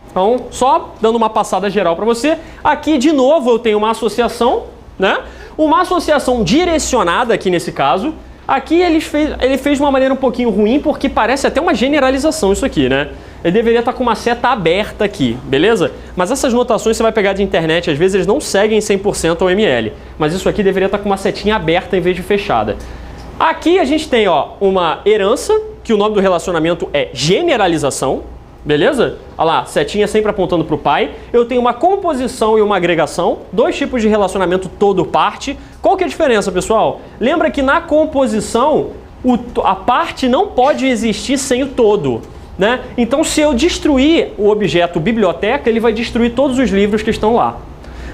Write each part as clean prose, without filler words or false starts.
Então, só dando uma passada geral para você, aqui de novo eu tenho uma associação, né? Uma associação direcionada aqui nesse caso. Aqui ele fez de uma maneira um pouquinho ruim, porque parece até uma generalização isso aqui, né? Ele deveria estar com uma seta aberta aqui, beleza? Mas essas notações você vai pegar de internet, às vezes eles não seguem 100% ao ml. Mas isso aqui deveria estar com uma setinha aberta em vez de fechada. Aqui a gente tem, ó, uma herança, que o nome do relacionamento é generalização, beleza? Olha lá, setinha sempre apontando para o pai. Eu tenho uma composição e uma agregação, dois tipos de relacionamento todo-parte. Qual que é a diferença, pessoal? Lembra que na composição, a parte não pode existir sem o todo, né? Então, se eu destruir o objeto biblioteca, ele vai destruir todos os livros que estão lá.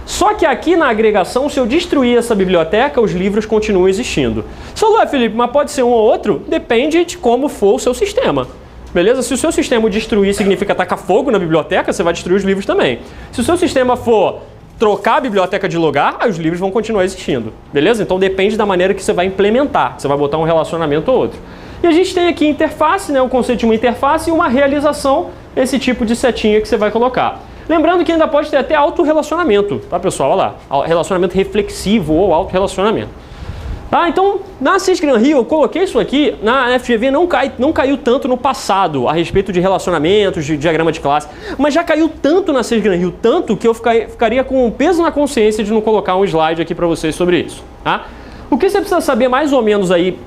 Só que aqui na agregação, se eu destruir essa biblioteca, os livros continuam existindo. Você falou, Felipe, mas pode ser um ou outro? Depende de como for o seu sistema. Beleza? Se o seu sistema destruir significa tacar fogo na biblioteca, você vai destruir os livros também. Se o seu sistema for trocar a biblioteca de lugar, aí os livros vão continuar existindo. Beleza? Então depende da maneira que você vai implementar. Você vai botar um relacionamento ou outro. E a gente tem aqui interface, né? O conceito de uma interface e uma realização, esse tipo de setinha que você vai colocar. Lembrando que ainda pode ter até autorrelacionamento, tá, pessoal? Olha lá, relacionamento reflexivo ou autorrelacionamento. Tá, então, na SysGram-Rio, eu coloquei isso aqui, na FGV não caiu tanto no passado, a respeito de relacionamentos, de diagrama de classe, mas já caiu tanto na SysGram-Rio, tanto que eu ficaria com um peso na consciência de não colocar um slide aqui para vocês sobre isso. Tá? O que você precisa saber mais ou menos aí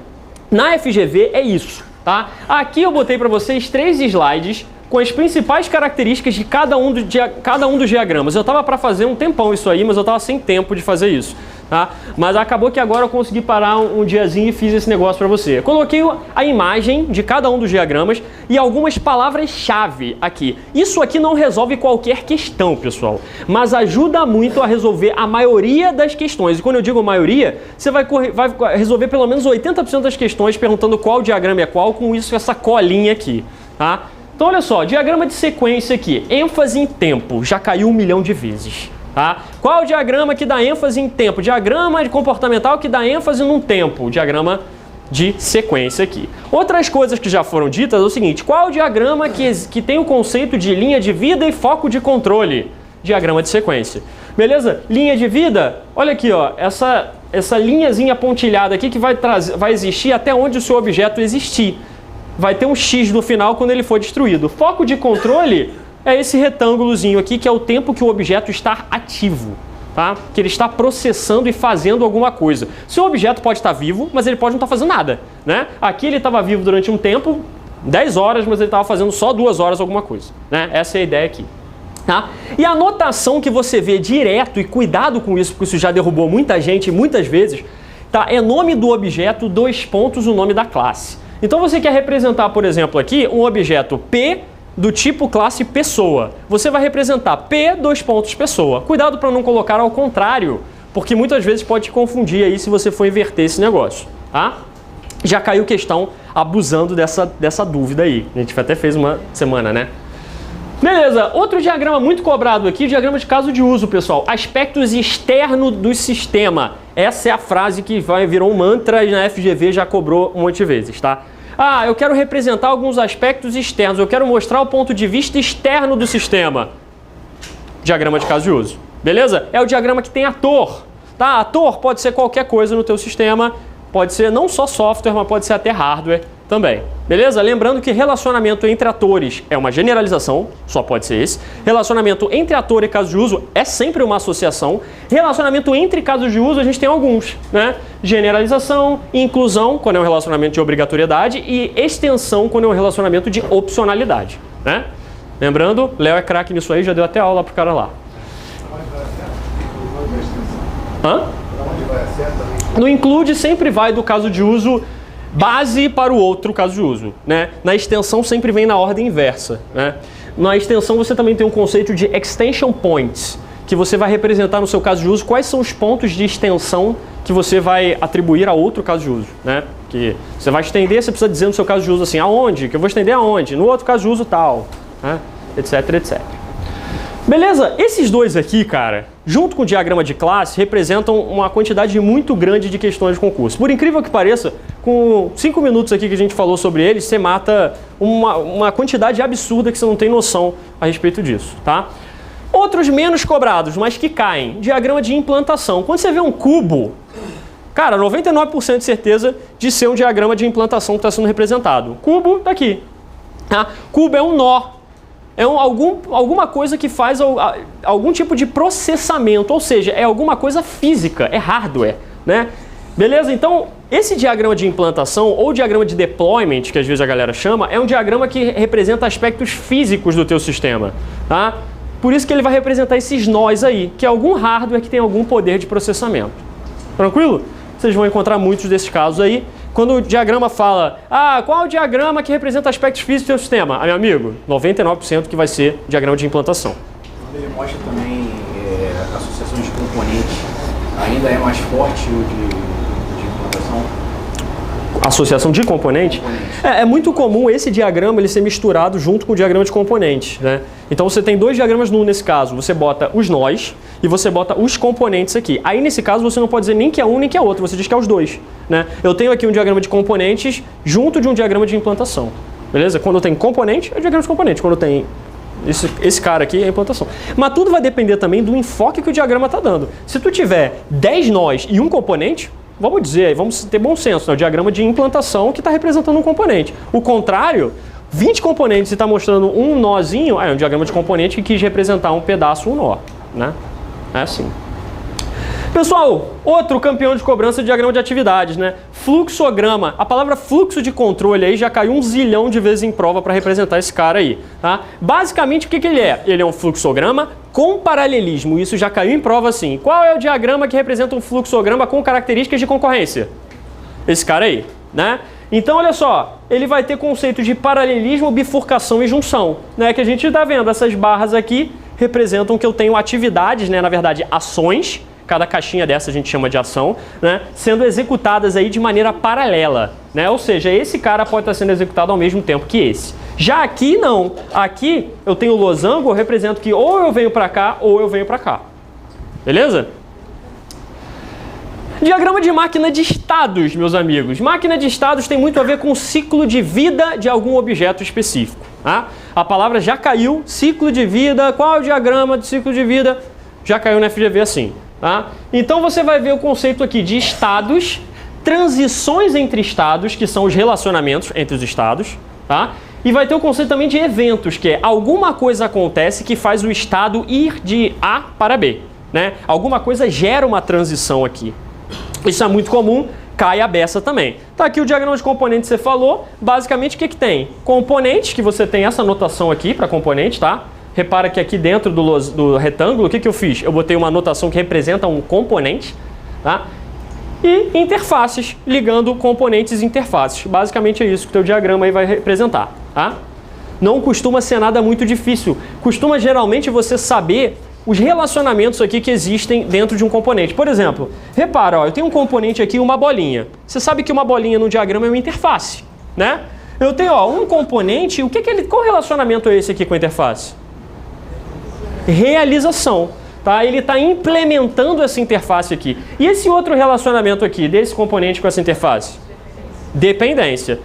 na FGV é isso. Tá? Aqui eu botei para vocês 3 slides com as principais características de cada um dos diagramas. Eu estava para fazer um tempão isso aí, mas eu estava sem tempo de fazer isso. Tá? Mas acabou que agora eu consegui parar um diazinho e fiz esse negócio para você. Coloquei a imagem de cada um dos diagramas e algumas palavras-chave aqui. Isso aqui não resolve qualquer questão, pessoal, mas ajuda muito a resolver a maioria das questões. E quando eu digo maioria, você vai resolver pelo menos 80% das questões perguntando qual diagrama é qual, com isso, essa colinha aqui. Tá? Então olha só, diagrama de sequência aqui, ênfase em tempo, já caiu 1 milhão de vezes. Tá? Qual o diagrama que dá ênfase em tempo? Diagrama de comportamental que dá ênfase num tempo. Diagrama de sequência aqui. Outras coisas que já foram ditas é o seguinte: qual o diagrama que tem o conceito de linha de vida e foco de controle? Diagrama de sequência. Beleza? Linha de vida, olha aqui, ó, essa linhazinha pontilhada aqui que vai existir até onde o seu objeto existir. Vai ter um X no final quando ele for destruído. Foco de controle é esse retângulozinho aqui, que é o tempo que o objeto está ativo, tá? Que ele está processando e fazendo alguma coisa. Seu objeto pode estar vivo, mas ele pode não estar fazendo nada, né? Aqui ele estava vivo durante um tempo, 10 horas, mas ele estava fazendo só 2 horas alguma coisa, né? Essa é a ideia aqui. Tá? E a notação que você vê direto, e cuidado com isso, porque isso já derrubou muita gente muitas vezes, tá? É nome do objeto, 2 pontos, o nome da classe. Então você quer representar, por exemplo, aqui um objeto P do tipo classe pessoa. Você vai representar P, 2 pontos, pessoa. Cuidado para não colocar ao contrário, porque muitas vezes pode te confundir aí se você for inverter esse negócio. Tá? Já caiu questão abusando dessa dúvida aí. A gente até fez uma semana, né? Beleza, outro diagrama muito cobrado aqui, diagrama de caso de uso, pessoal. Aspectos externos do sistema. Essa é a frase que virou um mantra e na FGV já cobrou um monte de vezes, tá? Ah, eu quero representar alguns aspectos externos, eu quero mostrar o ponto de vista externo do sistema. Diagrama de caso de uso. Beleza? É o diagrama que tem ator. Tá? Ator pode ser qualquer coisa no teu sistema, pode ser não só software, mas pode ser até hardware também. Beleza? Lembrando que relacionamento entre atores é uma generalização, só pode ser esse. Relacionamento entre ator e caso de uso é sempre uma associação. Relacionamento entre casos de uso a gente tem alguns, né? Generalização, inclusão, quando é um relacionamento de obrigatoriedade, e extensão, quando é um relacionamento de opcionalidade, né? Lembrando, Léo é craque nisso aí, já deu até aula pro cara lá. Hã? No include sempre vai do caso de uso base para o outro caso de uso, né? Na extensão sempre vem na ordem inversa, né? Na extensão você também tem um conceito de extension points, que você vai representar no seu caso de uso quais são os pontos de extensão que você vai atribuir a outro caso de uso, né? Que você vai estender, você precisa dizer no seu caso de uso assim, aonde? Que eu vou estender aonde? No outro caso de uso tal, né? Etc, etc. Beleza? Esses dois aqui, cara, junto com o diagrama de classe, representam uma quantidade muito grande de questões de concurso. Por incrível que pareça, com 5 minutos aqui que a gente falou sobre eles, você mata uma quantidade absurda que você não tem noção a respeito disso, tá? Outros menos cobrados, mas que caem. Diagrama de implantação. Quando você vê um cubo, cara, 99% de certeza de ser um diagrama de implantação que está sendo representado. Cubo tá aqui. Tá? Cubo é um nó. É alguma coisa que faz algum tipo de processamento, ou seja, é alguma coisa física, é hardware, né? Beleza? Então, esse diagrama de implantação ou diagrama de deployment, que às vezes a galera chama, é um diagrama que representa aspectos físicos do teu sistema, tá? Por isso que ele vai representar esses nós aí, que é algum hardware que tem algum poder de processamento. Tranquilo? Vocês vão encontrar muitos desses casos aí. Quando o diagrama fala, qual é o diagrama que representa aspectos físicos do teu sistema? Meu amigo, 99% que vai ser diagrama de implantação. Quando ele mostra também associações de componentes, ainda é mais forte o de implantação? Associação de componente? É muito comum esse diagrama ele ser misturado junto com o diagrama de componentes, né? Então você tem dois diagramas nesse caso. Você bota os nós e você bota os componentes aqui. Aí nesse caso você não pode dizer nem que é um nem que é outro, você diz que é os dois, né? Eu tenho aqui um diagrama de componentes junto de um diagrama de implantação, beleza? Quando eu tenho componente, é o diagrama de componente. Quando eu tenho esse cara aqui, é a implantação. Mas tudo vai depender também do enfoque que o diagrama está dando. Se tu tiver 10 nós e um componente, vamos dizer, vamos ter bom senso, né? O diagrama de implantação que está representando um componente. O contrário, 20 componentes e está mostrando um nozinho, é um diagrama de componente que quis representar um pedaço, um nó, né? É assim. Pessoal, outro campeão de cobrança de diagrama de atividades, né? Fluxograma. A palavra fluxo de controle aí já caiu 1 zilhão de vezes em prova para representar esse cara aí, tá? Basicamente, o que ele é? Ele é um fluxograma com paralelismo. Isso já caiu em prova assim. Qual é o diagrama que representa um fluxograma com características de concorrência? Esse cara aí, né? Então, olha só, ele vai ter conceitos de paralelismo, bifurcação e junção, né? Que a gente está vendo, essas barras aqui representam que eu tenho atividades, né? Na verdade, ações. Cada caixinha dessa a gente chama de ação, né? Sendo executadas aí de maneira paralela, né? Ou seja, esse cara pode estar sendo executado ao mesmo tempo que esse. Já aqui não. Aqui eu tenho o losango, eu represento que ou eu venho para cá ou eu venho para cá. Beleza? Diagrama de máquina de estados, meus amigos. Máquina de estados tem muito a ver com o ciclo de vida de algum objeto específico, tá? A palavra já caiu, ciclo de vida. Qual é o diagrama de ciclo de vida? Já caiu na FGV assim. Tá? Então você vai ver o conceito aqui de estados, transições entre estados, que são os relacionamentos entre os estados, tá? E vai ter o conceito também de eventos, que é alguma coisa acontece que faz o estado ir de A para B, né? Alguma coisa gera uma transição aqui. Isso é muito comum, cai a beça também. Tá aqui o diagrama de componentes que você falou. Basicamente o que tem? Componentes, que você tem essa notação aqui para componente, tá? Repara que aqui dentro do retângulo, o que eu fiz? Eu botei uma anotação que representa um componente, tá? E interfaces, ligando componentes e interfaces. Basicamente é isso que o teu diagrama aí vai representar, tá? Não costuma ser nada muito difícil. Costuma geralmente você saber os relacionamentos aqui que existem dentro de um componente. Por exemplo, repara, ó, eu tenho um componente aqui, uma bolinha. Você sabe que uma bolinha no diagrama é uma interface, né? Eu tenho, ó, um componente, qual relacionamento é esse aqui com a interface? Realização, tá? Ele está implementando essa interface aqui. E esse outro relacionamento aqui, desse componente com essa interface? Dependência.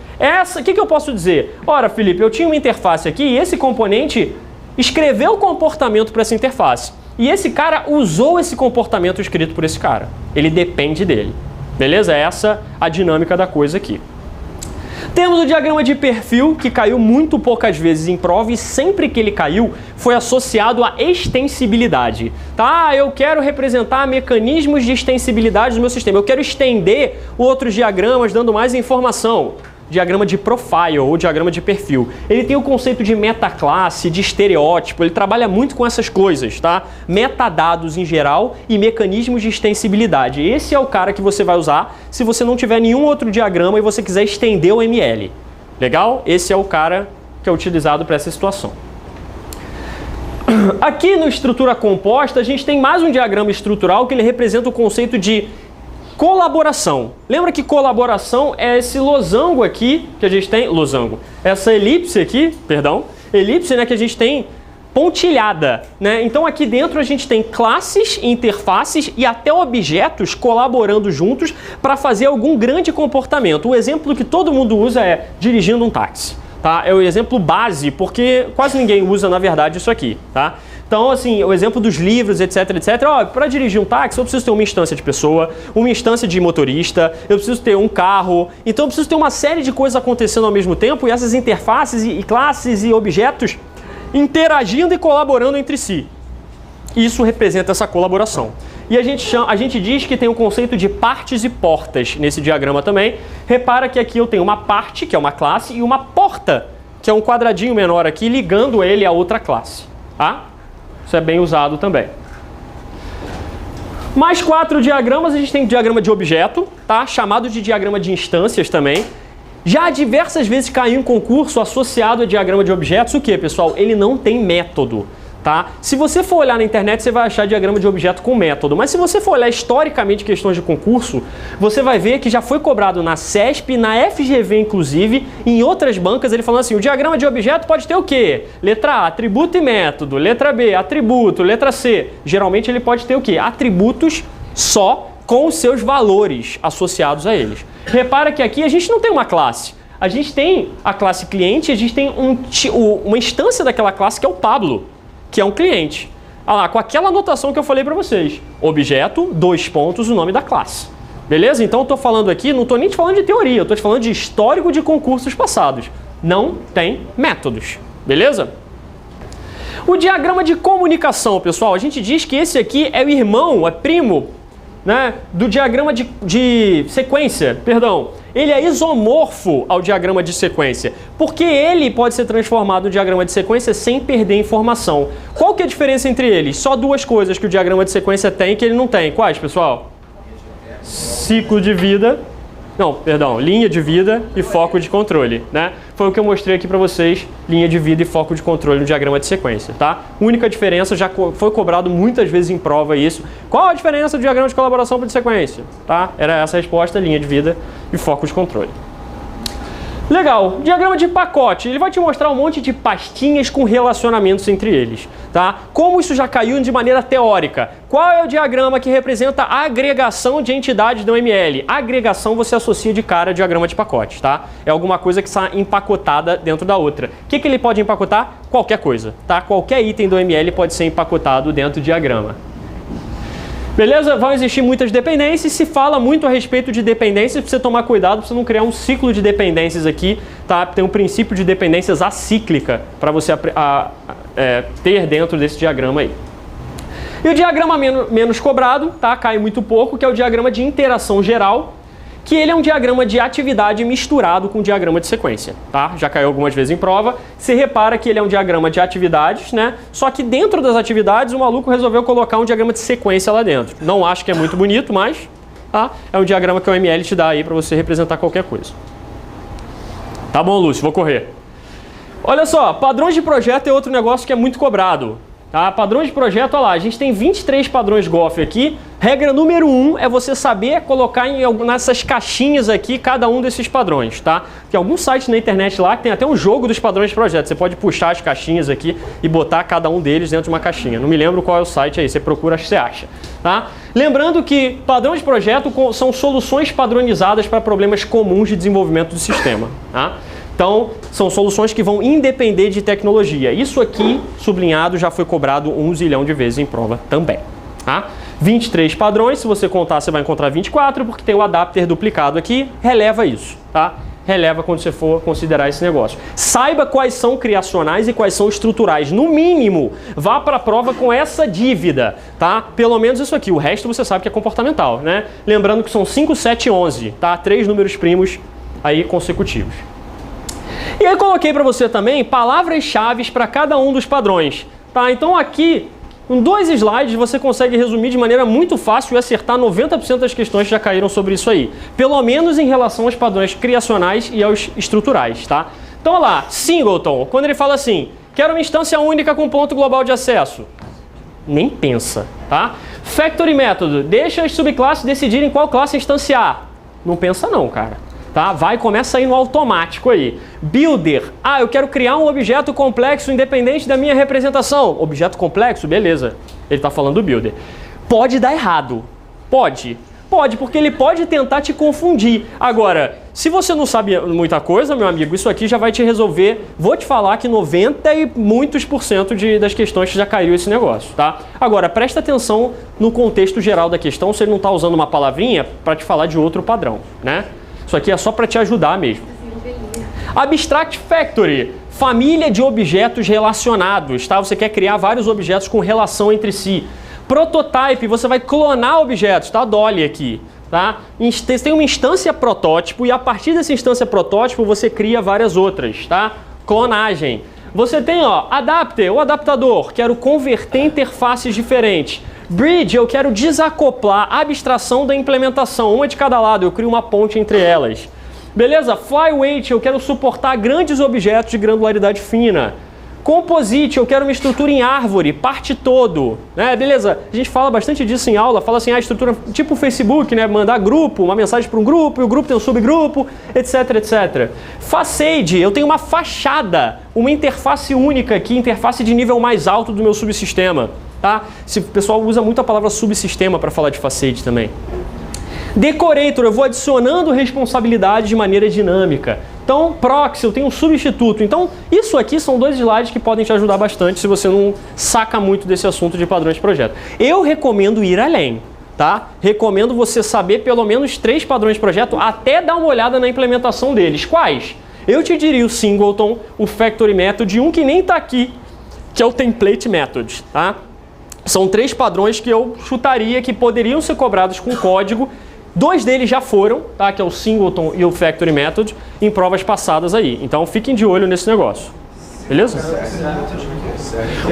O que eu posso dizer? Ora, Felipe, eu tinha uma interface aqui e esse componente escreveu o comportamento para essa interface. E esse cara usou esse comportamento escrito por esse cara. Ele depende dele. Beleza? Essa é a dinâmica da coisa aqui. Temos o diagrama de perfil, que caiu muito poucas vezes em prova e sempre que ele caiu foi associado à extensibilidade. Tá? Eu quero representar mecanismos de extensibilidade do meu sistema. Eu quero estender outros diagramas dando mais informação. Diagrama de profile ou diagrama de perfil. Ele tem o conceito de metaclasse, de estereótipo, ele trabalha muito com essas coisas, tá? Metadados em geral e mecanismos de extensibilidade. Esse é o cara que você vai usar se você não tiver nenhum outro diagrama e você quiser estender o ML. Legal? Esse é o cara que é utilizado para essa situação. Aqui no estrutura composta, a gente tem mais um diagrama estrutural que ele representa o conceito de colaboração. Lembra que colaboração é esse losango aqui que a gente tem, essa elipse aqui, elipse, né, que a gente tem pontilhada, né? Então aqui dentro a gente tem classes, interfaces e até objetos colaborando juntos para fazer algum grande comportamento. O exemplo que todo mundo usa é dirigindo um táxi, tá? É o exemplo base, porque quase ninguém usa, na verdade, isso aqui, tá? Então, assim, o exemplo dos livros, etc, etc. Ó, para dirigir um táxi, eu preciso ter uma instância de pessoa, uma instância de motorista, eu preciso ter um carro. Então, eu preciso ter uma série de coisas acontecendo ao mesmo tempo e essas interfaces e classes e objetos interagindo e colaborando entre si. Isso representa essa colaboração. E a gente diz que tem o conceito de partes e portas nesse diagrama também. Repara que aqui eu tenho uma parte, que é uma classe, e uma porta, que é um quadradinho menor aqui, ligando ele a outra classe. Tá? Isso é bem usado também. Mais 4 diagramas, a gente tem diagrama de objeto, tá? Chamado de diagrama de instâncias também. Já diversas vezes caiu em concurso associado a diagrama de objetos, o que, pessoal? Ele não tem método, tá? Se você for olhar na internet, você vai achar diagrama de objeto com método, mas se você for olhar historicamente questões de concurso, você vai ver que já foi cobrado na CESP, na FGV inclusive, em outras bancas, ele falando assim, o diagrama de objeto pode ter o quê? Letra A, atributo e método, letra B, atributo, letra C. Geralmente ele pode ter o quê? Atributos só com os seus valores associados a eles. Repara que aqui a gente não tem uma classe. A gente tem a classe cliente, a gente tem uma instância daquela classe que é o Pablo, que é um cliente. Olha lá, com aquela anotação que eu falei para vocês. Objeto, 2 pontos, o nome da classe. Beleza? Então eu estou falando aqui, não estou nem te falando de teoria, eu estou te falando de histórico de concursos passados. Não tem métodos. Beleza? O diagrama de comunicação, pessoal, a gente diz que esse aqui é o irmão, é primo, né, do diagrama de sequência, perdão. Ele é isomorfo ao diagrama de sequência, porque ele pode ser transformado no diagrama de sequência sem perder informação. Qual que é a diferença entre eles? Só 2 coisas que o diagrama de sequência tem que ele não tem. Quais, pessoal? Ciclo de vida. Não, perdão, linha de vida e foco de controle, né? Foi o que eu mostrei aqui para vocês, linha de vida e foco de controle no diagrama de sequência, tá? Única diferença, já foi cobrado muitas vezes em prova isso. Qual a diferença do diagrama de colaboração para de sequência? Tá? Era essa a resposta, linha de vida e foco de controle. Legal, diagrama de pacote, ele vai te mostrar um monte de pastinhas com relacionamentos entre eles, tá? Como isso já caiu de maneira teórica? Qual é o diagrama que representa a agregação de entidades do ML? A agregação você associa de cara a diagrama de pacote, tá? É alguma coisa que está empacotada dentro da outra. O que ele pode empacotar? Qualquer coisa, tá? Qualquer item do ML pode ser empacotado dentro do diagrama. Beleza? Vão existir muitas dependências, se fala muito a respeito de dependências, precisa tomar cuidado para você não criar um ciclo de dependências aqui, tá? Tem um princípio de dependências acíclica para você ter dentro desse diagrama aí. E o diagrama menos cobrado, tá? Cai muito pouco, que é o diagrama de interação geral, que ele é um diagrama de atividade misturado com diagrama de sequência, tá? Já caiu algumas vezes em prova. Você repara que ele é um diagrama de atividades, né? Só que dentro das atividades o maluco resolveu colocar um diagrama de sequência lá dentro. Não acho que é muito bonito, mas tá? É um diagrama que o ML te dá aí para você representar qualquer coisa. Tá bom, Lúcio, vou correr. Olha só, padrões de projeto é outro negócio que é muito cobrado. Tá? Padrões de projeto, olha lá, a gente tem 23 padrões GOF aqui. Regra número 1 é você saber colocar nessas caixinhas aqui cada um desses padrões, tá? Tem algum site na internet lá que tem até um jogo dos padrões de projeto. Você pode puxar as caixinhas aqui e botar cada um deles dentro de uma caixinha. Não me lembro qual é o site aí, você procura, acho que você acha, tá? Lembrando que padrões de projeto são soluções padronizadas para problemas comuns de desenvolvimento do sistema, tá? Então, são soluções que vão independer de tecnologia. Isso aqui, sublinhado, já foi cobrado 1 zilhão de vezes em prova também. Tá? 23 padrões, se você contar, você vai encontrar 24, porque tem o adapter duplicado aqui, releva isso, tá? Releva quando você for considerar esse negócio. Saiba quais são criacionais e quais são estruturais. No mínimo, vá para a prova com essa dívida, tá? Pelo menos isso aqui, o resto você sabe que é comportamental, né? Lembrando que são 5, 7 e 11, tá? 3 números primos aí consecutivos. E aí eu coloquei para você também palavras-chave para cada um dos padrões, tá? Então aqui, com 2 slides, você consegue resumir de maneira muito fácil e acertar 90% das questões que já caíram sobre isso aí. Pelo menos em relação aos padrões criacionais e aos estruturais, tá? Então, olha lá, singleton, quando ele fala assim, quero uma instância única com ponto global de acesso. Nem pensa, tá? Factory método, deixa as subclasses decidirem qual classe instanciar. Não pensa não, cara. Tá? Começa aí no automático aí. Builder. Eu quero criar um objeto complexo independente da minha representação. Objeto complexo? Beleza. Ele está falando do builder. Pode dar errado. Pode, porque ele pode tentar te confundir. Agora, se você não sabe muita coisa, meu amigo, isso aqui já vai te resolver. Vou te falar que 90 e muitos por cento das questões já caiu esse negócio, tá? Agora, presta atenção no contexto geral da questão, se ele não está usando uma palavrinha para te falar de outro padrão, né? Isso aqui é só para te ajudar mesmo. Abstract Factory, família de objetos relacionados, tá? Você quer criar vários objetos com relação entre si. Prototype, você vai clonar objetos, tá? Dolly aqui, tá? Tem uma instância protótipo e a partir dessa instância protótipo você cria várias outras, tá? Clonagem. Você tem, adapter, o adaptador, quero converter interfaces diferentes. Bridge, eu quero desacoplar a abstração da implementação, uma de cada lado, eu crio uma ponte entre elas. Beleza? Flyweight, eu quero suportar grandes objetos de granularidade fina. Composite, eu quero uma estrutura em árvore, parte todo, né? Beleza, a gente fala bastante disso em aula, fala assim, a estrutura tipo o Facebook, né? Mandar grupo, uma mensagem para um grupo, e o grupo tem um subgrupo, etc, etc. Facade, eu tenho uma fachada, uma interface única aqui, interface de nível mais alto do meu subsistema, tá? O pessoal usa muito a palavra subsistema para falar de facade também. Decorator, eu vou adicionando responsabilidade de maneira dinâmica. Então, proxy, eu tenho um substituto. Então, isso aqui são 2 slides que podem te ajudar bastante se você não saca muito desse assunto de padrões de projeto. Eu recomendo ir além, tá? Recomendo você saber pelo menos 3 padrões de projeto, até dar uma olhada na implementação deles. Quais? Eu te diria o Singleton, o Factory Method e um que nem está aqui, que é o Template Method, tá? São 3 padrões que eu chutaria que poderiam ser cobrados com código. 2 deles já foram, tá? Que é o Singleton e o Factory Method, em provas passadas aí. Então fiquem de olho nesse negócio. Beleza?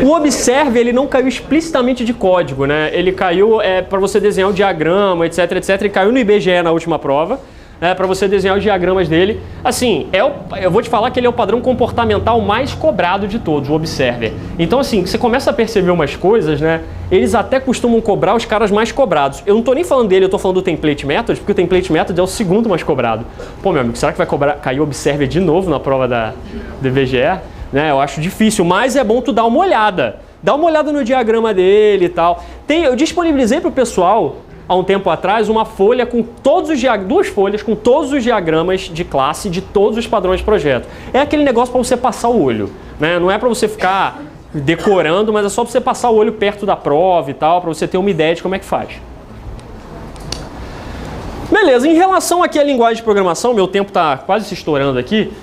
O Observe, ele não caiu explicitamente de código, né? Ele caiu para você desenhar o diagrama, etc, etc. E caiu no IBGE na última prova. Para você desenhar os diagramas dele. Assim, eu vou te falar que ele é o padrão comportamental mais cobrado de todos, o Observer. Então, assim, você começa a perceber umas coisas, né? Eles até costumam cobrar os caras mais cobrados. Eu não tô nem falando dele, eu tô falando do Template Method, porque o Template Method é o segundo mais cobrado. Pô, meu amigo, será que vai cair o Observer de novo na prova do IBGE? Né? Eu acho difícil, mas é bom tu dar uma olhada. Dá uma olhada no diagrama dele e tal. Eu disponibilizei pro pessoal há um tempo atrás, uma folha com todos os 2 folhas com todos os diagramas de classe de todos os padrões de projeto. É aquele negócio para você passar o olho, né? Não é para você ficar decorando, mas é só para você passar o olho perto da prova e tal, para você ter uma ideia de como é que faz. Beleza, em relação aqui à linguagem de programação, meu tempo está quase se estourando aqui,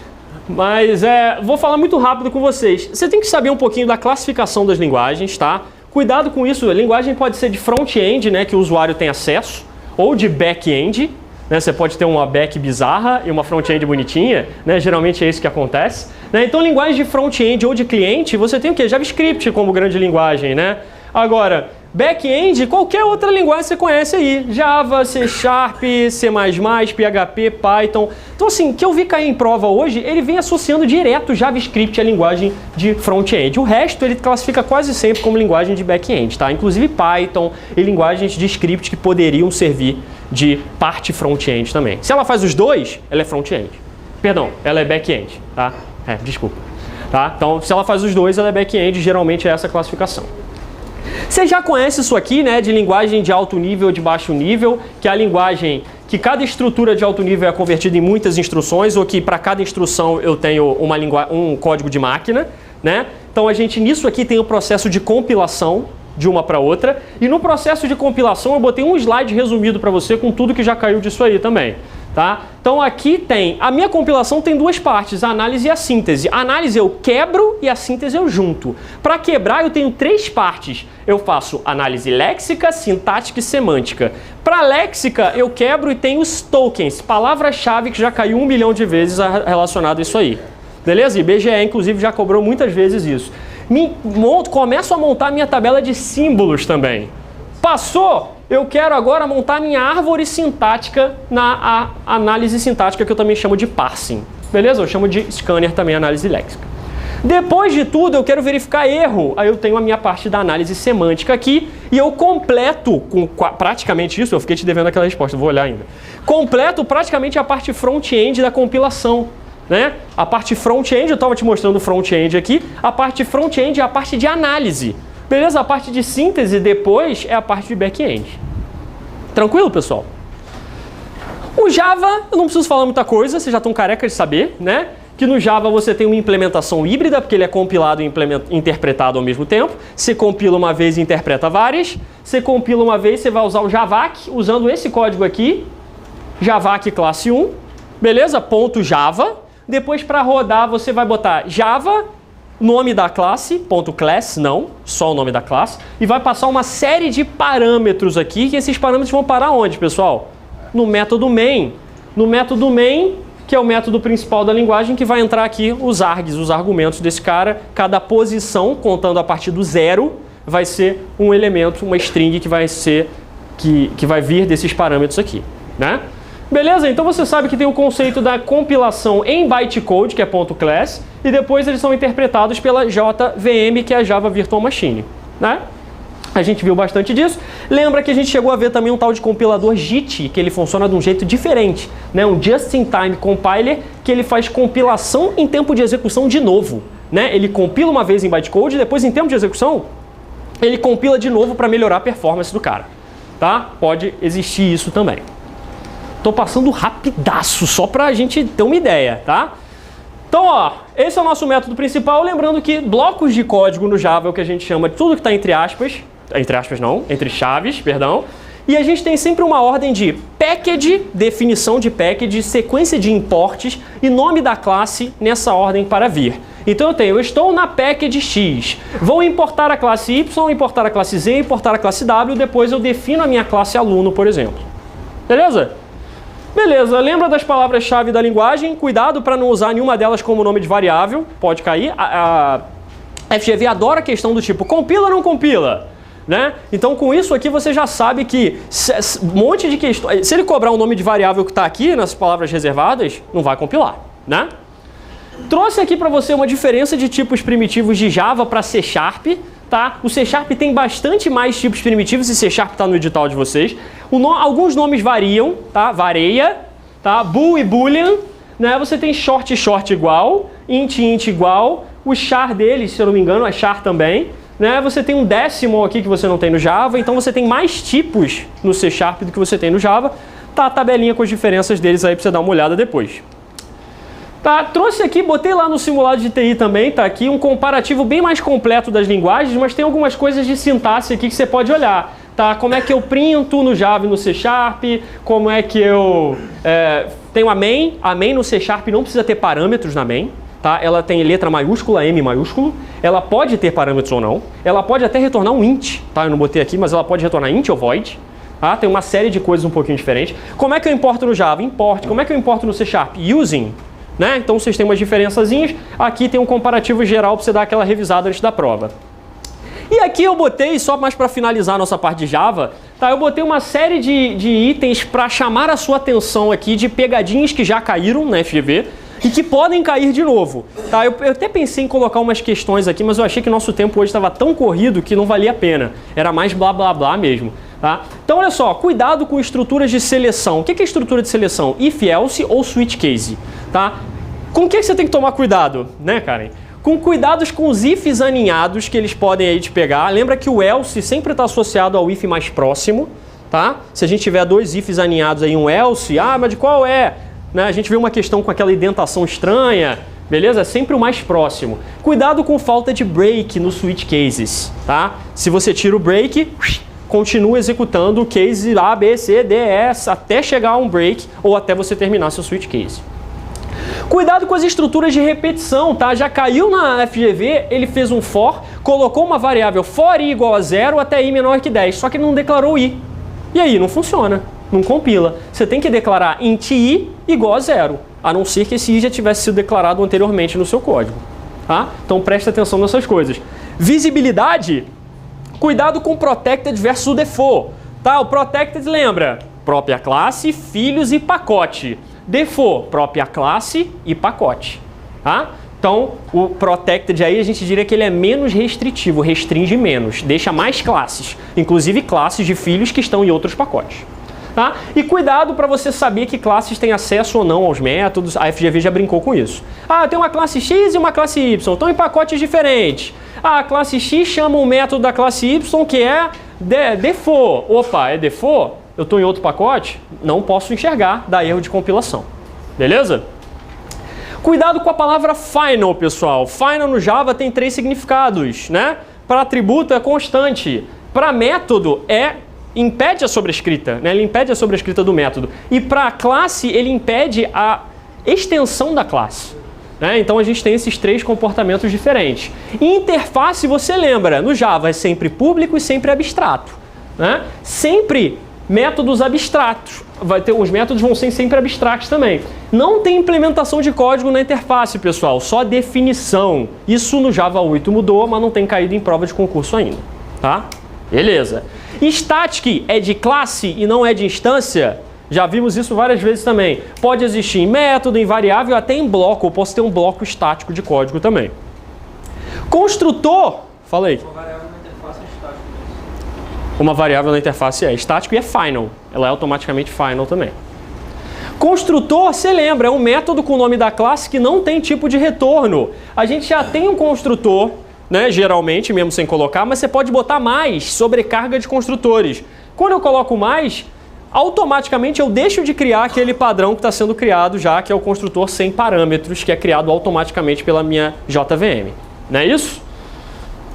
mas vou falar muito rápido com vocês. Você tem que saber um pouquinho da classificação das linguagens, tá? Cuidado com isso, a linguagem pode ser de front-end, né, que o usuário tem acesso, ou de back-end, né, você pode ter uma back bizarra e uma front-end bonitinha, né, geralmente é isso que acontece. Né, então, linguagem de front-end ou de cliente, você tem o quê? JavaScript como grande linguagem, né? Agora, back-end, qualquer outra linguagem você conhece aí. Java, C#, C++, PHP, Python. Então, assim, que eu vi cair em prova hoje, ele vem associando direto JavaScript à linguagem de front-end. O resto, ele classifica quase sempre como linguagem de back-end, tá? Inclusive Python e linguagens de script que poderiam servir de parte front-end também. Se ela faz os 2, ela é front-end. Perdão, ela é back-end, tá? Desculpa. Tá? Então, se ela faz os 2, ela é back-end, geralmente é essa a classificação. Você já conhece isso aqui, né, de linguagem de alto nível ou de baixo nível, que é a linguagem que cada estrutura de alto nível é convertida em muitas instruções, ou que para cada instrução eu tenho um código de máquina, né? Então nisso aqui tem o processo de compilação de uma para outra, e no processo de compilação eu botei um slide resumido para você com tudo que já caiu disso aí também. Tá? Então aqui a minha compilação tem 2 partes, a análise e a síntese. A análise eu quebro e a síntese eu junto. Para quebrar eu tenho 3 partes. Eu faço análise léxica, sintática e semântica. Para léxica eu quebro e tenho os tokens, palavra-chave que já caiu 1 milhão de vezes relacionado a isso aí. Beleza? E IBGE inclusive já cobrou muitas vezes isso. Começo a montar minha tabela de símbolos também. Passou? Eu quero agora montar minha árvore sintática na análise sintática, que eu também chamo de parsing. Beleza? Eu chamo de scanner também, análise léxica. Depois de tudo, eu quero verificar erro. Aí eu tenho a minha parte da análise semântica aqui e eu completo com praticamente isso. Eu fiquei te devendo aquela resposta, vou olhar ainda. Completo praticamente a parte front-end da compilação, né? A parte front-end, eu estava te mostrando o front-end aqui. A parte front-end é a parte de análise. Beleza? A parte de síntese depois é a parte de back-end. Tranquilo, pessoal? O Java, eu não preciso falar muita coisa, vocês já estão careca de saber, né? Que no Java você tem uma implementação híbrida, porque ele é compilado e interpretado ao mesmo tempo. Você compila uma vez e interpreta várias. Você compila uma vez, você vai usar o Javac, usando esse código aqui, Javac classe 1, beleza? Ponto .java. Depois, para rodar, você vai botar Java, nome da classe, ponto .class, não, só o nome da classe, e vai passar uma série de parâmetros aqui, que esses parâmetros vão parar onde, pessoal? No método main. No método main, que é o método principal da linguagem, que vai entrar aqui os args, os argumentos desse cara. Cada posição, contando a partir do 0, vai ser um elemento, uma string que vai ser que vai vir desses parâmetros aqui, né? Beleza? Então você sabe que tem o conceito da compilação em bytecode, que é .class, e depois eles são interpretados pela JVM, que é a Java Virtual Machine, né? A gente viu bastante disso. Lembra que a gente chegou a ver também um tal de compilador JIT, que ele funciona de um jeito diferente, né? Um Just-in-Time Compiler, que ele faz compilação em tempo de execução de novo, né? Ele compila uma vez em bytecode e depois em tempo de execução ele compila de novo para melhorar a performance do cara, tá? Pode existir isso também. Tô passando rapidaço só para a gente ter uma ideia, tá? Então, ó, esse é o nosso método principal. Lembrando que blocos de código no Java é o que a gente chama de tudo que está entre chaves, perdão. E a gente tem sempre uma ordem de package, definição de package, sequência de imports e nome da classe nessa ordem para vir. Então eu estou na package X, vou importar a classe Y, importar a classe Z, importar a classe W, depois eu defino a minha classe aluno, por exemplo. Beleza? Beleza, lembra das palavras-chave da linguagem? Cuidado para não usar nenhuma delas como nome de variável, pode cair. A FGV adora a questão do tipo, compila ou não compila? Né? Então com isso aqui você já sabe que um monte de questões, se ele cobrar um nome de variável que está aqui nas palavras reservadas, não vai compilar, né? Trouxe aqui para você uma diferença de tipos primitivos de Java para C#, tá? O C# tem bastante mais tipos primitivos e C# está no edital de vocês. Alguns nomes variam, tá? Varia, tá? Bool e Boolean, né? Você tem short igual, int igual, o char deles, se eu não me engano, é char também, né? Você tem um decimal aqui que você não tem no Java, então você tem mais tipos no C# do que você tem no Java. Tá a tabelinha com as diferenças deles aí para você dar uma olhada depois. Tá, trouxe aqui, botei lá no simulado de TI também, tá aqui um comparativo bem mais completo das linguagens, mas tem algumas coisas de sintaxe aqui que você pode olhar, tá? Como é que eu printo no Java e no C#, como é que eu tenho a main no C# não precisa ter parâmetros na main, tá? Ela tem letra maiúscula, M maiúsculo, ela pode ter parâmetros ou não, ela pode até retornar um int, tá? Eu não botei aqui, mas ela pode retornar int ou void. Tá? Tem uma série de coisas um pouquinho diferentes. Como é que eu importo no Java? Import. Como é que eu importo no C#? Using. Né? Então vocês têm umas diferençazinhas. Aqui tem um comparativo geral para você dar aquela revisada antes da prova. E aqui eu botei, só mais para finalizar a nossa parte de Java, tá? Eu botei uma série de itens para chamar a sua atenção aqui de pegadinhas que já caíram na FGV e que podem cair de novo. Tá? Eu até pensei em colocar umas questões aqui, mas eu achei que nosso tempo hoje estava tão corrido que não valia a pena. Era mais blá blá blá mesmo. Tá? Então olha só, cuidado com estruturas de seleção. O que é estrutura de seleção? If, else ou switch case. Tá? Com o que você tem que tomar cuidado, né, Karen? Com cuidados com os ifs aninhados que eles podem aí te pegar. Lembra que o else sempre está associado ao if mais próximo, tá? Se a gente tiver dois ifs aninhados aí, um else, mas de qual é? Né? A gente vê uma questão com aquela indentação estranha, beleza? É sempre o mais próximo. Cuidado com falta de break no switch cases, tá? Se você tira o break, continua executando o case A, B, C, D, E, até chegar a um break ou até você terminar seu switch case. Cuidado com as estruturas de repetição, tá? Já caiu na FGV, ele fez um for, colocou uma variável for i igual a 0 até i menor que 10, só que ele não declarou i. E aí, não funciona, não compila. Você tem que declarar int i igual a 0, a não ser que esse i já tivesse sido declarado anteriormente no seu código, tá? Então preste atenção nessas coisas. Visibilidade, cuidado com o protected versus o default, tá? O protected lembra, própria classe, filhos e pacote. Default, própria classe e pacote. Tá? Então Então, o protected aí, a gente diria que ele é menos restritivo, restringe menos, deixa mais classes, inclusive classes de filhos que estão em outros pacotes. Tá? E cuidado para você saber que classes têm acesso ou não aos métodos, a FGV já brincou com isso. Ah, tem uma classe X e uma classe Y, estão em pacotes diferentes. Ah, a classe X chama um método da classe Y que é default. Opa, é default? Eu estou em outro pacote? Não posso enxergar, dá erro de compilação. Beleza? Cuidado com a palavra final, pessoal. Final no Java tem 3 significados, né? Para atributo é constante. Para método impede a sobrescrita, né? Ele impede a sobrescrita do método. E para classe, ele impede a extensão da classe. Né? Então a gente tem esses 3 comportamentos diferentes. Interface, você lembra, no Java é sempre público e sempre abstrato. Né? Sempre métodos abstratos. Os métodos vão ser sempre abstratos também. Não tem implementação de código na interface, pessoal, só definição. Isso no Java 8 mudou, mas não tem caído em prova de concurso ainda. Tá? Beleza. Static é de classe e não é de instância. Já vimos isso várias vezes também. Pode existir em método, em variável, até em bloco. Eu posso ter um bloco estático de código também. Construtor, fala aí. Uma variável na interface é estática. Uma variável na interface é estático e é final. Ela é automaticamente final também. Construtor, você lembra, é um método com o nome da classe que não tem tipo de retorno. A gente já tem um construtor, né, geralmente, mesmo sem colocar, mas você pode botar mais, sobrecarga de construtores. Quando eu coloco mais, automaticamente eu deixo de criar aquele padrão que está sendo criado já, que é o construtor sem parâmetros, que é criado automaticamente pela minha JVM. Não é isso?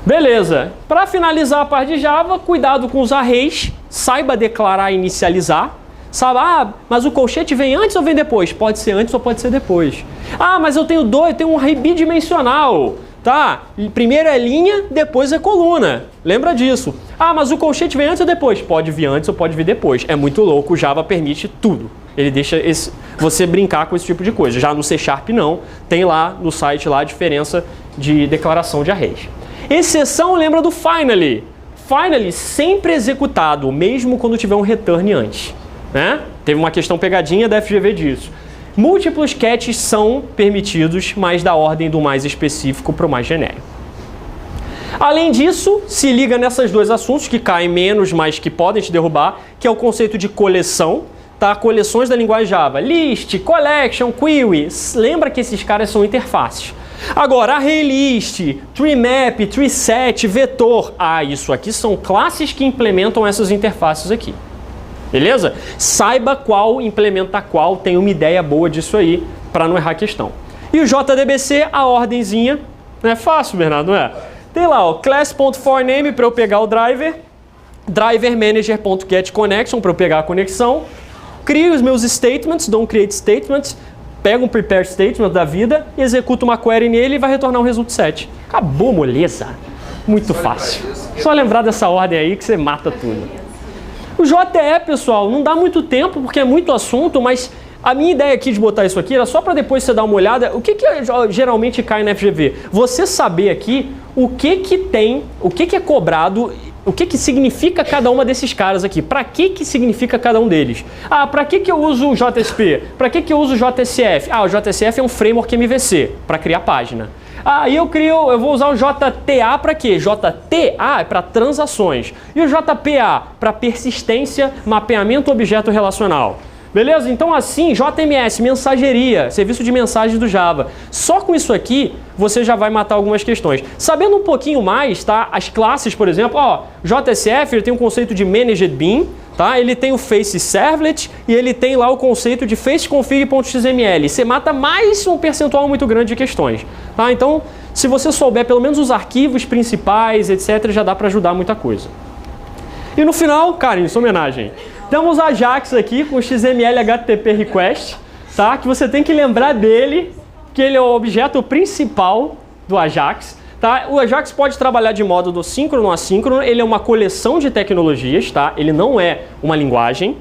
Beleza. Para finalizar a parte de Java, cuidado com os arrays, saiba declarar e inicializar. Sabe, mas o colchete vem antes ou vem depois? Pode ser antes ou pode ser depois. Ah, mas eu tenho um array bidimensional. Tá? Primeiro é linha, depois é coluna. Lembra disso. Ah, mas o colchete vem antes ou depois? Pode vir antes ou pode vir depois. É muito louco, o Java permite tudo. Ele deixa você brincar com esse tipo de coisa. Já no C# não. Tem lá no site lá a diferença de declaração de arrays. Exceção, lembra do finally. Finally sempre executado, mesmo quando tiver um return antes. Né? Teve uma questão pegadinha da FGV disso. Múltiplos catches são permitidos, mas da ordem do mais específico para o mais genérico. Além disso, se liga nesses 2 assuntos que caem menos, mas que podem te derrubar, que é o conceito de coleção, tá? Coleções da linguagem Java, list, collection, query. Lembra que esses caras são interfaces. Agora, ArrayList, TreeMap, TreeSet, Vetor. Ah, isso aqui são classes que implementam essas interfaces aqui. Beleza? Saiba qual implementa qual, tem uma ideia boa disso aí, para não errar a questão. E o JDBC, a ordenzinha, não é fácil, Bernardo, não é? Tem lá, ó, class.forName para eu pegar o driver, driverManager.getConnection para eu pegar a conexão, crio os meus statements, dou um create statements, pego um prepare statement da vida, executo uma query nele e vai retornar um result set. Acabou, moleza. Muito fácil. Só lembrar dessa ordem aí que você mata tudo. O JE, pessoal, não dá muito tempo porque é muito assunto, mas a minha ideia aqui de botar isso aqui era só para depois você dar uma olhada. O que geralmente cai na FGV? Você saber aqui o que tem, o que é cobrado, o que significa cada uma desses caras aqui. Para que significa cada um deles? Ah, para que eu uso o JSP? Para que eu uso o JSF? Ah, o JSF é um framework MVC para criar página. Aí eu vou usar o JTA para quê? JTA é para transações. E o JPA para persistência, mapeamento objeto relacional. Beleza? Então assim, JMS, mensageria, serviço de mensagem do Java. Só com isso aqui, você já vai matar algumas questões. Sabendo um pouquinho mais, tá? As classes, por exemplo, ó, JSF ele tem um conceito de Managed Bean, tá? Ele tem o Face Servlet e ele tem lá o conceito de faceconfig.xml. Você mata mais um percentual muito grande de questões. Tá? Então, se você souber pelo menos os arquivos principais, etc., já dá para ajudar muita coisa. E no final, cara, em sua homenagem, temos o Ajax aqui com o XML HTTP Request, tá? Que você tem que lembrar dele, que ele é o objeto principal do Ajax. Tá? O Ajax pode trabalhar de modo do síncrono a assíncrono, ele é uma coleção de tecnologias, tá? Ele não é uma linguagem,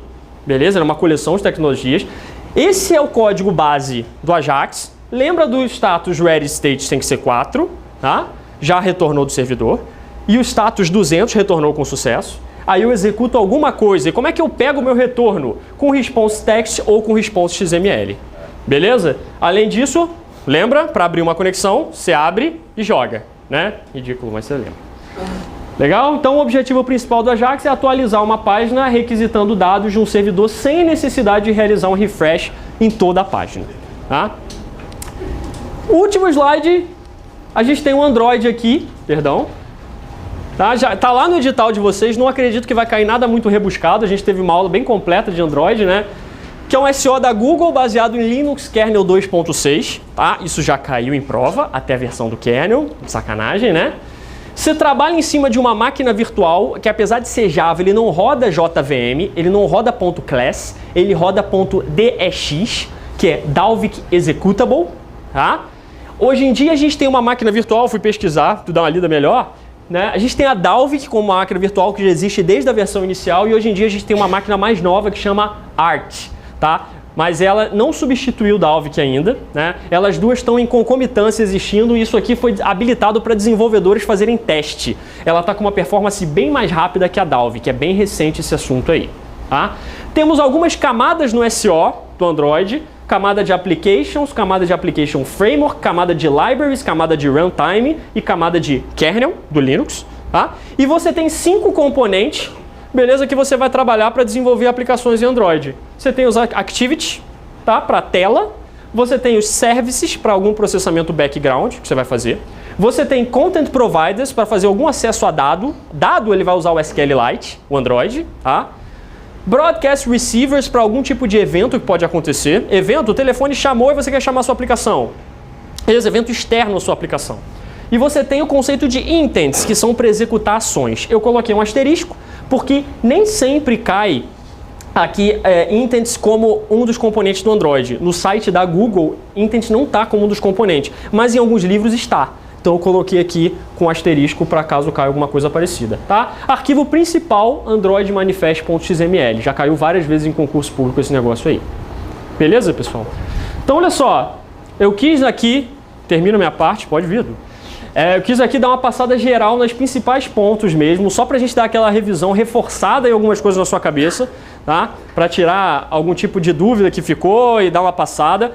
beleza? Ele é uma coleção de tecnologias. Esse é o código base do Ajax. Lembra do status ready state tem que ser 4, tá? Já retornou do servidor. E o status 200 retornou com sucesso. Aí eu executo alguma coisa. E como é que eu pego o meu retorno? Com response text ou com response XML. Beleza? Além disso, Lembra? Para abrir uma conexão, você abre e joga, né? Ridículo, mas você lembra. Legal? Então o objetivo principal do Ajax é atualizar uma página requisitando dados de um servidor sem necessidade de realizar um refresh em toda a página. Tá? Último slide, a gente tem um Android aqui, perdão. Tá? Já tá lá no edital de vocês, não acredito que vai cair nada muito rebuscado, a gente teve uma aula bem completa de Android, né? Que é um SO da Google baseado em Linux Kernel 2.6, tá? Isso já caiu em prova, até a versão do kernel, sacanagem, né? Você trabalha em cima de uma máquina virtual que, apesar de ser Java, ele não roda JVM, ele não roda .class, ele roda .dex, que é Dalvik Executable, tá? Hoje em dia a gente tem uma máquina virtual, fui pesquisar, tu dá uma lida melhor, né? A gente tem a Dalvik como uma máquina virtual que já existe desde a versão inicial e hoje em dia a gente tem uma máquina mais nova que chama Art, tá? Mas ela não substituiu o Dalvik ainda, né? Elas duas estão em concomitância existindo e isso aqui foi habilitado para desenvolvedores fazerem teste. Ela está com uma performance bem mais rápida que a Dalvik, é bem recente esse assunto aí, tá? Temos algumas camadas no SO do Android, camada de Applications, camada de Application Framework, camada de Libraries, camada de Runtime e camada de Kernel do Linux, tá? E você tem 5 componentes, beleza, que você vai trabalhar para desenvolver aplicações em Android. Você tem os Activity, tá, para tela. Você tem os Services para algum processamento background que você vai fazer. Você tem Content Providers para fazer algum acesso a dado. Dado ele vai usar o SQLite, o Android, tá? Broadcast Receivers para algum tipo de evento que pode acontecer. Evento, o telefone chamou e você quer chamar a sua aplicação. Beleza, evento externo à sua aplicação. E você tem o conceito de intents, que são para executar ações. Eu coloquei um asterisco, porque nem sempre cai aqui intents como um dos componentes do Android. No site da Google, intents não está como um dos componentes, mas em alguns livros está. Então eu coloquei aqui com asterisco para caso caia alguma coisa parecida, tá? Arquivo principal, Android manifest.xml. Já caiu várias vezes em concurso público esse negócio aí. Beleza, pessoal? Então olha só, eu quis aqui, termino minha parte, pode vir. Eu quis aqui dar uma passada geral nos principais pontos mesmo, só para a gente dar aquela revisão reforçada em algumas coisas na sua cabeça, tá? Para tirar algum tipo de dúvida que ficou e dar uma passada.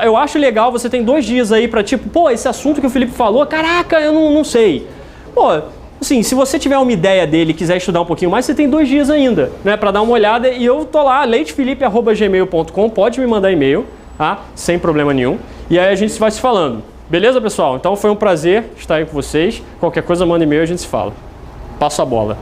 Eu acho legal, você tem 2 dias aí para tipo, pô, esse assunto que o Felipe falou, caraca, eu não sei. Pô, assim, se você tiver uma ideia dele e quiser estudar um pouquinho mais, você tem 2 dias ainda, né? Para dar uma olhada e eu tô lá, leitefelipe@gmail.com, pode me mandar e-mail, tá? Sem problema nenhum. E aí a gente vai se falando. Beleza, pessoal? Então foi um prazer estar aí com vocês. Qualquer coisa, manda e-mail e a gente se fala. Passo a bola.